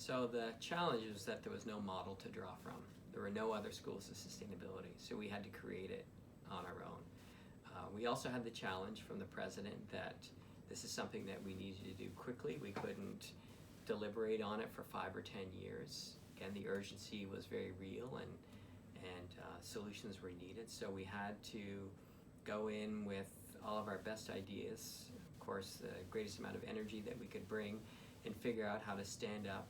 So the challenge was that there was no model to draw from. There were no other schools of sustainability, so we had to create it on our own. We also had the challenge from the president that this is something that we needed to do quickly. We couldn't deliberate on it for 5 or 10 years. Again, the urgency was very real, and solutions were needed. So we had to go in with all of our best ideas, of course, the greatest amount of energy that we could bring, and figure out how to stand up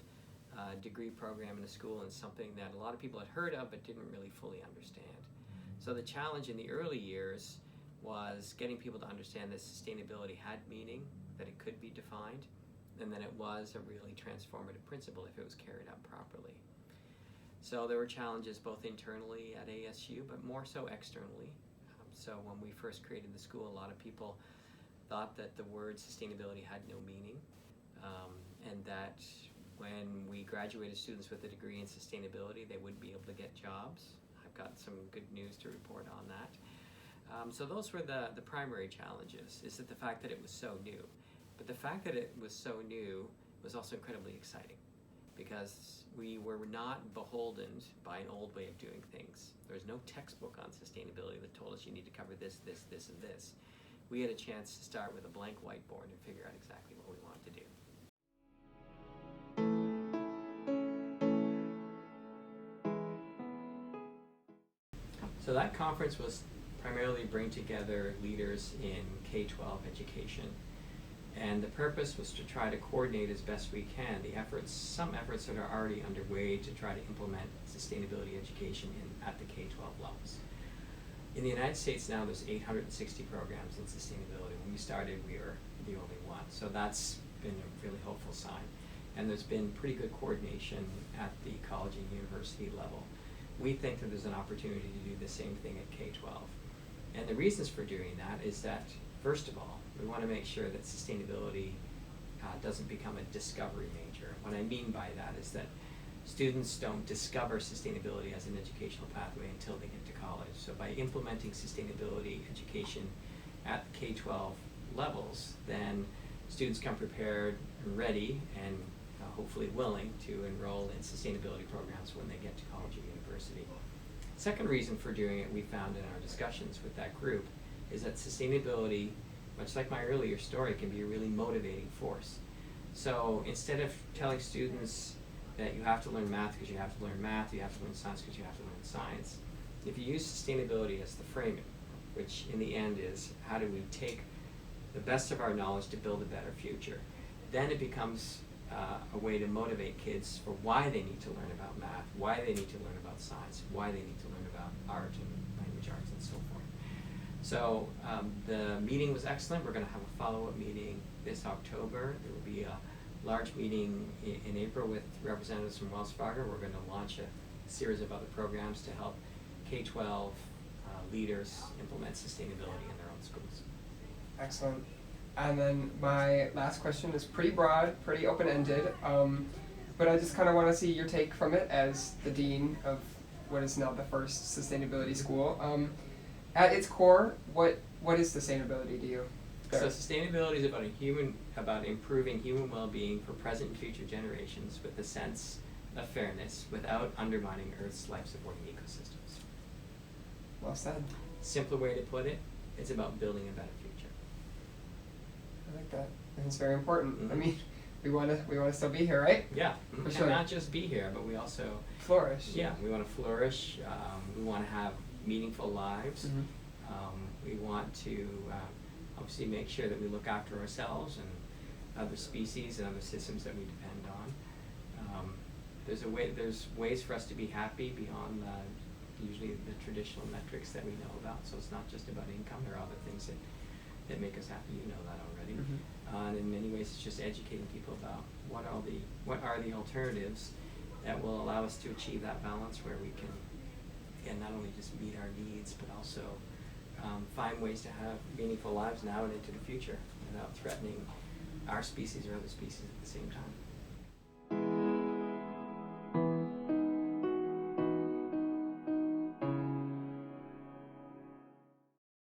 a degree program in a school, and something that a lot of people had heard of but didn't really fully understand. So the challenge in the early years was getting people to understand that sustainability had meaning, that it could be defined, and that it was a really transformative principle if it was carried out properly. So there were challenges both internally at ASU, but more so externally. So when we first created the school, a lot of people thought that the word sustainability had no meaning, and that when we graduated students with a degree in sustainability, they wouldn't be able to get jobs. I've got some good news to report on that. So those were the primary challenges, is that the fact that it was so new. But the fact that it was so new was also incredibly exciting, because we were not beholden by an old way of doing things. There was no textbook on sustainability that told us you need to cover this, this, this, and this. We had a chance to start with a blank whiteboard and figure out exactly what we wanted to do. So that conference was primarily bring together leaders in K-12 education. And the purpose was to try to coordinate as best we can the efforts, some efforts that are already underway to try to implement sustainability education at the K-12 levels. In the United States now, there's 860 programs in sustainability. When we started, we were the only one. So that's been a really hopeful sign. And there's been pretty good coordination at the college and university level. We think that there's an opportunity to do the same thing at K-12. And the reasons for doing that is that, first of all, we want to make sure that sustainability doesn't become a discovery major. What I mean by that is that students don't discover sustainability as an educational pathway until they get to college. So by implementing sustainability education at the K-12 levels, then students come prepared and ready and hopefully willing to enroll in sustainability programs when they get to college or university. Second reason for doing it, we found in our discussions with that group, is that sustainability, much like my earlier story, can be a really motivating force. So instead of telling students that you have to learn math because you have to learn math, you have to learn science because you have to learn science, if you use sustainability as the framing, which in the end is how do we take the best of our knowledge to build a better future, then it becomes a way to motivate kids for why they need to learn about math, why they need to learn about science, why they need to learn about art and language arts and so forth. So the meeting was excellent. We're going to have a follow-up meeting this October. There will be a large meeting in April with representatives from Wells Fargo. We're going to launch a series of other programs to help K-12 leaders implement sustainability in their own schools. Excellent. And then my last question is pretty broad, pretty open-ended, but I just kind of want to see your take from it as the dean of what is now the first sustainability school. At its core, what is sustainability to you? So sustainability is about improving human well-being for present and future generations with a sense of fairness without undermining Earth's life-supporting ecosystems. Well said. Simpler way to put it, it's about building a better future. I like that. And it's very important. Mm-hmm. I mean, we want to still be here, right? Yeah, For and sure. not just be here, but we also flourish. Yeah, we want to flourish. We want to have meaningful lives. Mm-hmm. We want to obviously make sure that we look after ourselves and other species and other systems that we depend on. There's ways for us to be happy beyond usually the traditional metrics that we know about. So it's not just about income. There are other things that make us happy. You know that already. Mm-hmm. And in many ways, it's just educating people about what are the alternatives that will allow us to achieve that balance, where we can, again, not only just meet our needs, but also find ways to have meaningful lives now and into the future without threatening our species or other species at the same time.